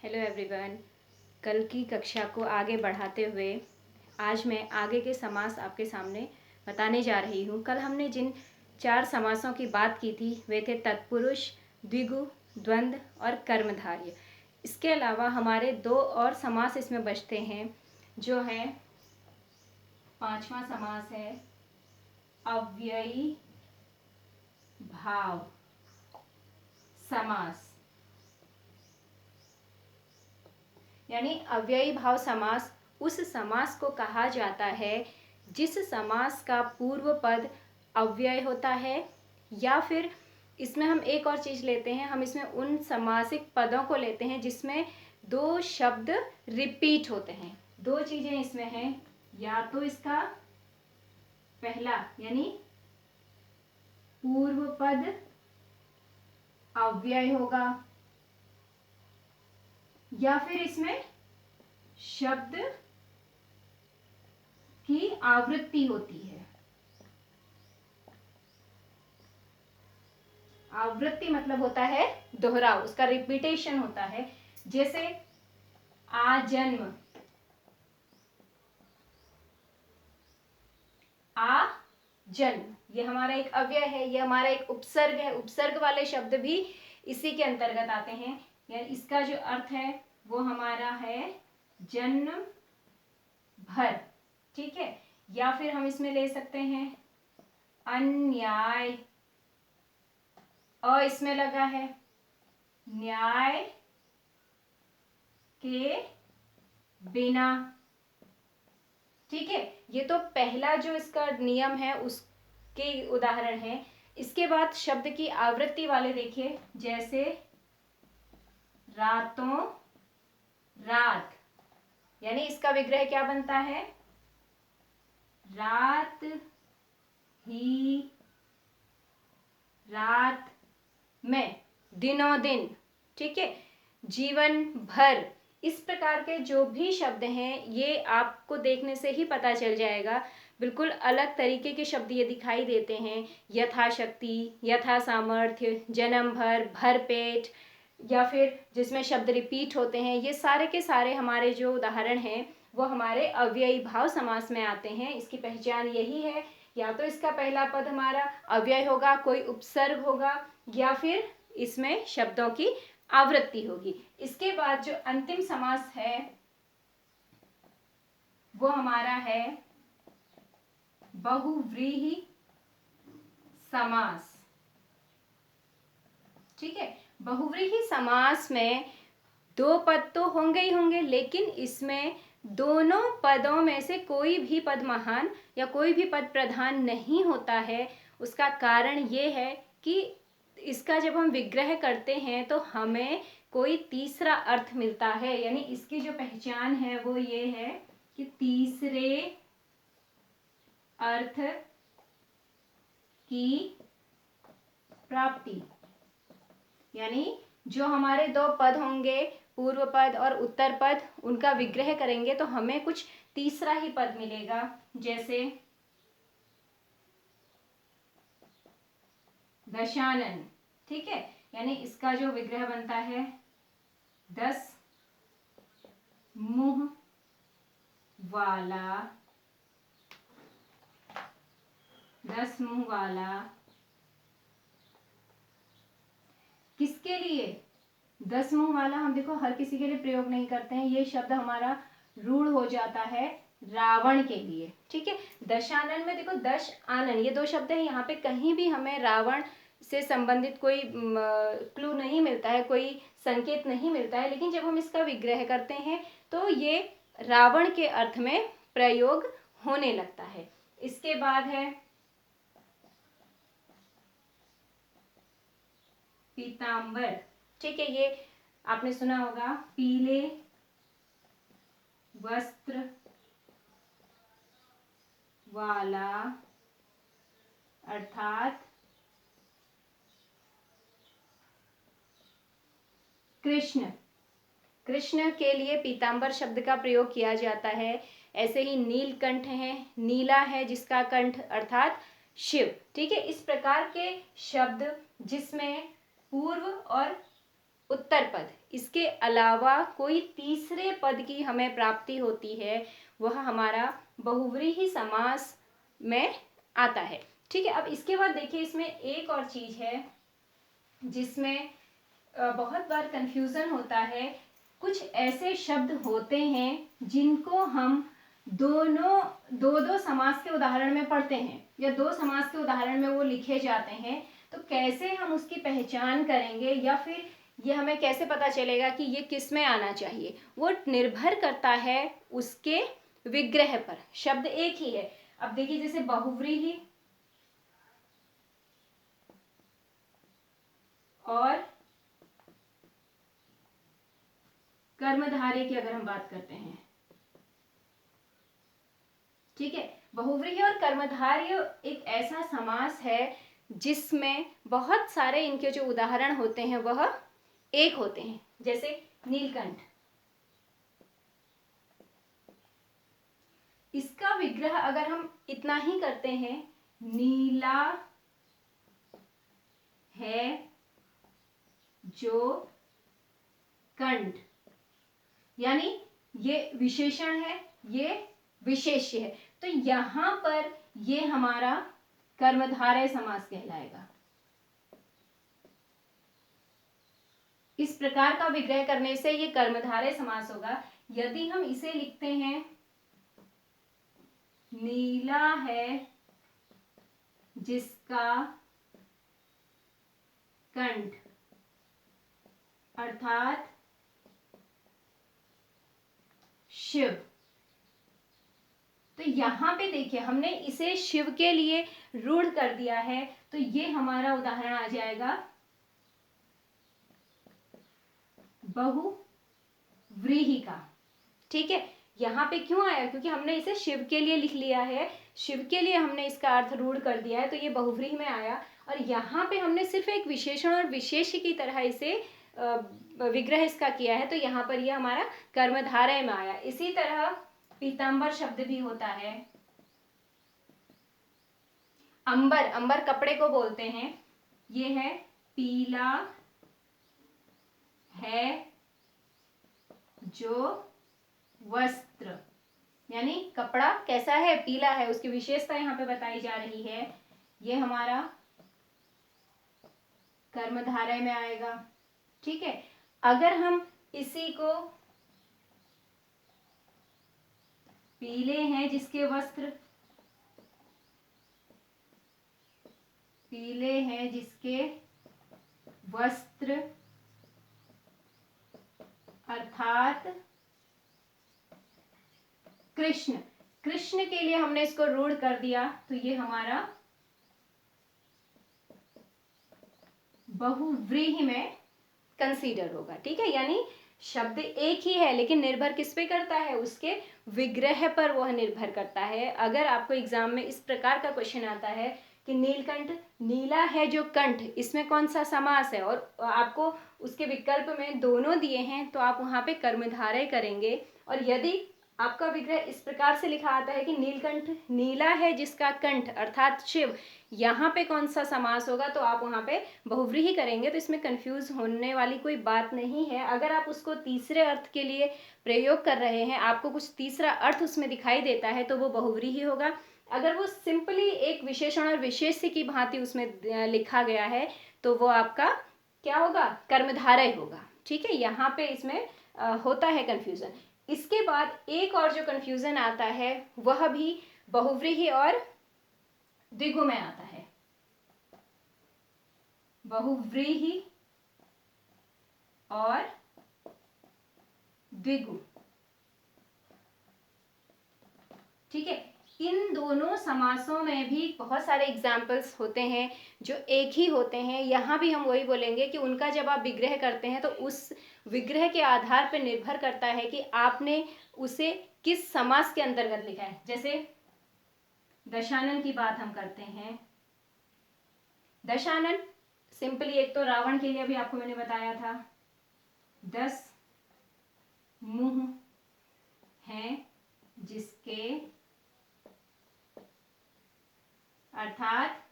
Hello everyone. कल की कक्षा को आगे बढ़ाते हुए आज मैं आगे के समास आपके सामने बताने जा रही हूँ। कल हमने जिन 4 समासों की बात की थी वे थे तत्पुरुष, द्विगु, द्वंद्व और कर्मधारय। इसके अलावा हमारे 2 और समास इसमें बचते हैं, जो है 5वां समास है अव्ययी भाव समास। यानी अव्ययी भाव समास उस समास को कहा जाता है जिस समास का पूर्व पद अव्यय होता है, या फिर इसमें हम एक और चीज लेते हैं, हम इसमें उन समासिक पदों को लेते हैं जिसमें 2 शब्द रिपीट होते हैं। 2 चीजें इसमें हैं, या तो इसका पहला यानी पूर्व पद अव्यय होगा, या फिर इसमें शब्द की आवृत्ति होती है। आवृत्ति मतलब होता है दोहराव, उसका रिपीटेशन होता है। जैसे आजन्म, आजन्म ये हमारा एक अव्यय है, ये हमारा एक उपसर्ग है। उपसर्ग वाले शब्द भी इसी के अंतर्गत आते हैं। यानी इसका जो अर्थ है वो हमारा है जन्म भर, ठीक है। या फिर हम इसमें ले सकते हैं अन्याय, इसमें लगा है न्याय के बिना, ठीक है। ये तो पहला जो इसका नियम है उसके उदाहरण है। इसके बाद शब्द की आवृत्ति वाले देखिए, जैसे रातों रात, यानी इसका विग्रह क्या बनता है, रात ही रात में, दिनों दिन, ठीक है। जीवन भर, इस प्रकार के जो भी शब्द हैं ये आपको देखने से ही पता चल जाएगा। बिल्कुल अलग तरीके के शब्द ये दिखाई देते हैं। यथाशक्ति, यथा सामर्थ्य, जन्म भर, भर पेट, या फिर जिसमें शब्द रिपीट होते हैं, ये सारे के सारे हमारे जो उदाहरण हैं वो हमारे अव्ययी भाव समास में आते हैं। इसकी पहचान यही है, या तो इसका पहला पद हमारा अव्यय होगा, कोई उपसर्ग होगा, या फिर इसमें शब्दों की आवृत्ति होगी। इसके बाद जो अंतिम समास है वो हमारा है बहुव्रीहि समास, ठीक है। बहुव्रीहि समास में 2 पद तो होंगे ही होंगे, लेकिन इसमें दोनों पदों में से कोई भी पद महान या कोई भी पद प्रधान नहीं होता है। उसका कारण ये है कि इसका जब हम विग्रह करते हैं तो हमें कोई तीसरा अर्थ मिलता है। यानी इसकी जो पहचान है वो ये है कि तीसरे अर्थ की प्राप्ति। यानी जो हमारे 2 पद होंगे, पूर्व पद और उत्तर पद, उनका विग्रह करेंगे तो हमें कुछ तीसरा ही पद मिलेगा। जैसे दशानन, ठीक है। यानी इसका जो विग्रह बनता है 10 मुंह वाला, 10 मुंह वाला। किसके लिए 10 मुंह वाला? हम देखो हर किसी के लिए प्रयोग नहीं करते हैं, ये शब्द हमारा रूढ़ हो जाता है रावण के लिए, ठीक है। दशानन में देखो दश आनन, ये 2 शब्द हैं। यहाँ पे कहीं भी हमें रावण से संबंधित कोई क्लू नहीं मिलता है, कोई संकेत नहीं मिलता है, लेकिन जब हम इसका विग्रह करते हैं तो ये रावण के अर्थ में प्रयोग होने लगता है। इसके बाद है पीतांबर, ठीक है। ये आपने सुना होगा, पीले वस्त्र वाला, अर्थात कृष्ण। कृष्ण के लिए पीतांबर शब्द का प्रयोग किया जाता है। ऐसे ही नीलकंठ है, नीला है जिसका कंठ अर्थात शिव, ठीक है। इस प्रकार के शब्द जिसमें पूर्व और उत्तर पद इसके अलावा कोई तीसरे पद की हमें प्राप्ति होती है, वह हमारा बहुव्रीहि समास में आता है। ठीक है, अब इसके बाद देखिए इसमें एक और चीज है जिसमें बहुत बार कंफ्यूजन होता है। कुछ ऐसे शब्द होते हैं जिनको हम दोनों दो दो समास के उदाहरण में पढ़ते हैं या दो समास के उदाहरण में वो लिखे जाते हैं, तो कैसे हम उसकी पहचान करेंगे या फिर ये हमें कैसे पता चलेगा कि ये किस में आना चाहिए, वो निर्भर करता है उसके विग्रह पर। शब्द एक ही है, अब देखिए जैसे बहुव्रीहि और कर्मधारय की अगर हम बात करते हैं, ठीक है, बहुव्रीहि और कर्मधारय एक ऐसा समास है जिसमें बहुत सारे इनके जो उदाहरण होते हैं वह एक होते हैं। जैसे नीलकंठ, इसका विग्रह अगर हम इतना ही करते हैं, नीला है जो कंठ, यानी ये विशेषण है, ये विशेष्य है, तो यहां पर ये हमारा कर्मधारय समास कहलाएगा। इस प्रकार का विग्रह करने से ये कर्मधारय समास होगा। यदि हम इसे लिखते हैं, नीला है जिसका कंठ, अर्थात शिव, तो यहां पे देखिए हमने इसे शिव के लिए रूढ़ कर दिया है, तो ये हमारा उदाहरण आ जाएगा बहुव्रीहि का। ठीक है, यहाँ पे क्यों आया, क्योंकि हमने इसे शिव के लिए लिख लिया है, शिव के लिए हमने इसका अर्थ रूढ़ कर दिया है, तो ये बहुव्रीहि में आया। और यहाँ पे हमने सिर्फ एक विशेषण और विशेष्य की तरह इसे विग्रह इसका किया है, तो यहाँ पर ये हमारा कर्मधारय में आया। इसी तरह पीतांबर शब्द भी होता है, अंबर, अंबर कपड़े को बोलते हैं, ये है पीला है जो वस्त्र, यानी कपड़ा कैसा है, पीला है, उसकी विशेषता यहाँ पे बताई जा रही है, ये हमारा कर्मधारय में आएगा। ठीक है, अगर हम इसी को पीले हैं जिसके वस्त्र, पीले हैं जिसके वस्त्र अर्थात कृष्ण, कृष्ण के लिए हमने इसको रूढ़ कर दिया, तो ये हमारा बहुव्रीहि में कंसीडर होगा। ठीक है, यानी शब्द एक ही है लेकिन निर्भर किस पे करता है, उसके विग्रह पर वह निर्भर करता है। अगर आपको एग्जाम में इस प्रकार का क्वेश्चन आता है कि नीलकंठ, नीला है जो कंठ, इसमें कौन सा समास है, और आपको उसके विकल्प में दोनों दिए हैं, तो आप वहां पे कर्मधारय करेंगे। और यदि आपका विग्रह इस प्रकार से लिखा आता है कि नीलकंठ, नीला है जिसका कंठ अर्थात शिव, यहाँ पे कौन सा समास होगा, तो आप वहाँ पे बहुव्रीहि करेंगे। तो इसमें कंफ्यूज होने वाली कोई बात नहीं है। अगर आप उसको तीसरे अर्थ के लिए प्रयोग कर रहे हैं, आपको कुछ तीसरा अर्थ उसमें दिखाई देता है, तो वो बहुव्रीहि होगा। अगर वो सिंपली एक विशेषण और विशेष्य की भांति उसमें लिखा गया है, तो वो आपका क्या होगा, कर्मधारय होगा। ठीक है, यहाँ पे इसमें होता है कंफ्यूजन। इसके बाद एक और जो कंफ्यूजन आता है वह भी बहुव्रीहि और द्विगु में आता है। बहुव्रीहि और द्विगु, ठीक है, इन दोनों समासों में भी बहुत सारे एग्जाम्पल्स होते हैं जो एक ही होते हैं। यहाँ भी हम वही बोलेंगे कि उनका जब आप विग्रह करते हैं तो उस विग्रह के आधार पर निर्भर करता है कि आपने उसे किस समास के अंतर्गत लिखा है। जैसे दशानन की बात हम करते हैं, दशानन सिंपली एक तो रावण के लिए भी आपको मैंने बताया था, 10 मुंह हैं जिसके अर्थात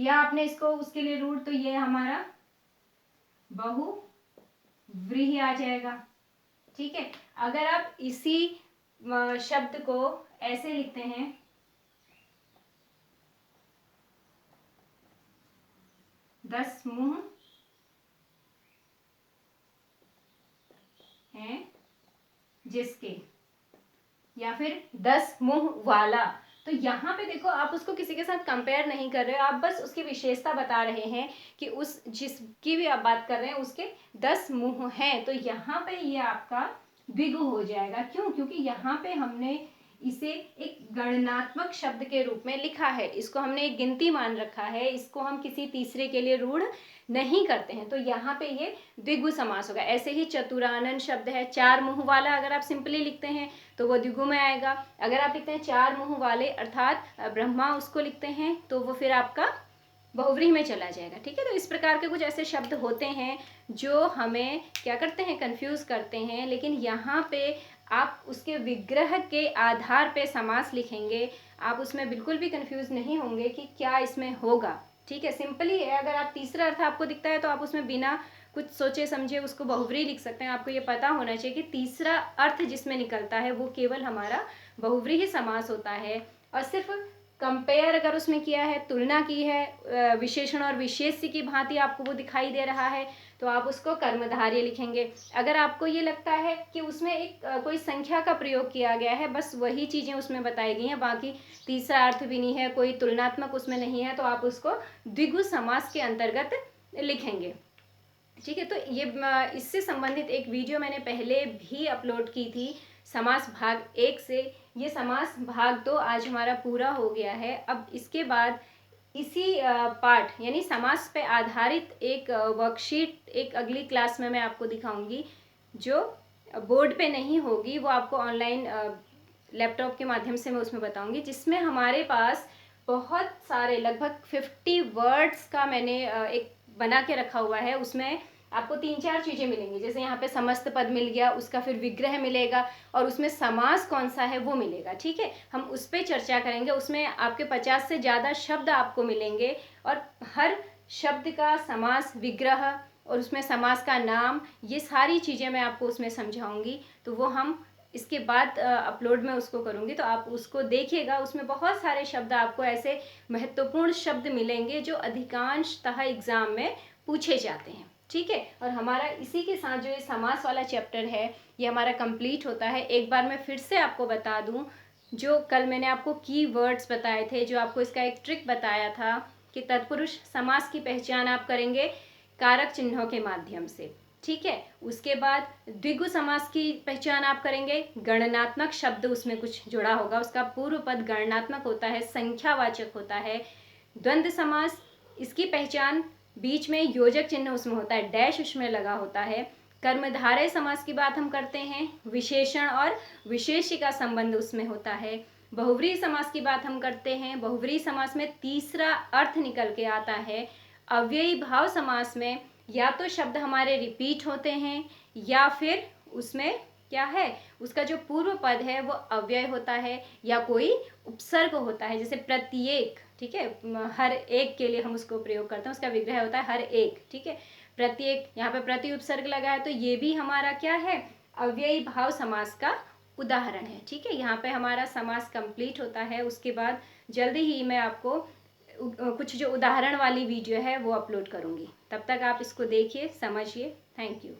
किया आपने इसको उसके लिए रूट, तो ये हमारा बहुव्रीहि आ जाएगा। ठीक है, अगर आप इसी शब्द को ऐसे लिखते हैं, 10 मुंह हैं जिसके, या फिर 10 मुंह वाला, तो यहाँ पे देखो आप उसको किसी के साथ कंपेयर नहीं कर रहे हो, आप बस उसकी विशेषता बता रहे हैं कि उस जिसकी भी आप बात कर रहे हैं उसके 10 मुंह हैं, तो यहाँ पे ये आपका द्विगु हो जाएगा। क्यों? क्योंकि यहाँ पे हमने इसे एक गणनात्मक शब्द के रूप में लिखा है, इसको हमने एक गिनती मान रखा है, इसको हम किसी तीसरे के लिए रूढ़ नहीं करते हैं, तो यहाँ पे ये द्विगु समास होगा। ऐसे ही चतुरानन शब्द है, 4 मुंह वाला, अगर आप सिंपली लिखते हैं तो वो द्विगु में आएगा। अगर आप लिखते हैं 4 मुंह वाले अर्थात ब्रह्मा उसको लिखते हैं तो वो फिर आपका बहुव्रीहि में चला जाएगा। ठीक है, तो इस प्रकार के कुछ ऐसे शब्द होते हैं जो हमें क्या करते हैं, कंफ्यूज करते हैं, लेकिन यहाँ पे आप उसके विग्रह के आधार पे समास लिखेंगे, आप उसमें बिल्कुल भी कंफ्यूज नहीं होंगे कि क्या इसमें होगा। ठीक है, सिंपली है, अगर आप तीसरा अर्थ आपको दिखता है तो आप उसमें बिना कुछ सोचे समझे उसको बहुव्रीहि लिख सकते हैं। आपको ये पता होना चाहिए कि तीसरा अर्थ जिसमें निकलता है वो केवल हमारा बहुव्रीहि समास होता है, और सिर्फ कंपेयर अगर उसमें किया है, तुलना की है, विशेषण और विशेष्य की भांति आपको वो दिखाई दे रहा है, तो आप उसको कर्मधारय लिखेंगे। अगर आपको ये लगता है कि उसमें एक कोई संख्या का प्रयोग किया गया है, बस वही चीज़ें उसमें बताई गई हैं, बाकी तीसरा अर्थ भी नहीं है, कोई तुलनात्मक उसमें नहीं है, तो आप उसको द्विगु समास के अंतर्गत लिखेंगे। ठीक है, तो ये इससे संबंधित एक वीडियो मैंने पहले भी अपलोड की थी, समास भाग 1 से। ये समास भाग 2 आज हमारा पूरा हो गया है। अब इसके बाद इसी पाठ यानी समास पे आधारित एक वर्कशीट एक अगली क्लास में मैं आपको दिखाऊंगी, जो बोर्ड पे नहीं होगी, वो आपको ऑनलाइन लैपटॉप के माध्यम से मैं उसमें बताऊंगी, जिसमें हमारे पास बहुत सारे लगभग 50 वर्ड्स का मैंने एक बना के रखा हुआ है। उसमें आपको 3-4 चीज़ें मिलेंगी, जैसे यहाँ पे समस्त पद मिल गया, उसका फिर विग्रह मिलेगा, और उसमें समास कौन सा है वो मिलेगा। ठीक है, हम उस पर चर्चा करेंगे। उसमें आपके 50 से ज़्यादा शब्द आपको मिलेंगे, और हर शब्द का समास, विग्रह और उसमें समास का नाम, ये सारी चीज़ें मैं आपको उसमें समझाऊंगी। तो वो हम इसके बाद अपलोड में उसको करूँगी, तो आप उसको देखिएगा। उसमें बहुत सारे शब्द आपको ऐसे महत्वपूर्ण शब्द मिलेंगे जो अधिकांशतः एग्ज़ाम में पूछे जाते हैं। ठीक है, और हमारा इसी के साथ जो ये समास वाला चैप्टर है ये हमारा कंप्लीट होता है। एक बार मैं फिर से आपको बता दूं, जो कल मैंने आपको कीवर्ड्स बताए थे, जो आपको इसका एक ट्रिक बताया था कि तत्पुरुष समास की पहचान आप करेंगे कारक चिन्हों के माध्यम से। ठीक है, उसके बाद द्विगु समास की पहचान आप करेंगे, गणनात्मक शब्द उसमें कुछ जुड़ा होगा, उसका पूर्व पद गणनात्मक होता है, संख्यावाचक होता है। द्वंद्व समास, इसकी पहचान बीच में योजक चिन्ह उसमें होता है, डैश उसमें लगा होता है। कर्मधारय समास की बात हम करते हैं, विशेषण और विशेष्य का संबंध उसमें होता है। बहुव्रीहि समास की बात हम करते हैं, बहुव्रीहि समास में तीसरा अर्थ निकल के आता है। अव्ययी भाव समास में या तो शब्द हमारे रिपीट होते हैं, या फिर उसमें क्या है, उसका जो पूर्व पद है वो अव्यय होता है, या कोई उपसर्ग होता है, जैसे प्रत्येक। ठीक है, हर एक के लिए हम उसको प्रयोग करते हैं, उसका विग्रह होता है हर एक। ठीक है, प्रत्येक, यहाँ पे प्रति उपसर्ग लगा है, तो ये भी हमारा क्या है, अव्ययी भाव समास का उदाहरण है। ठीक है, यहाँ पे हमारा समास कंप्लीट होता है। उसके बाद जल्दी ही मैं आपको कुछ जो उदाहरण वाली वीडियो है वो अपलोड करूँगी। तब तक आप इसको देखिए, समझिए। Thank you.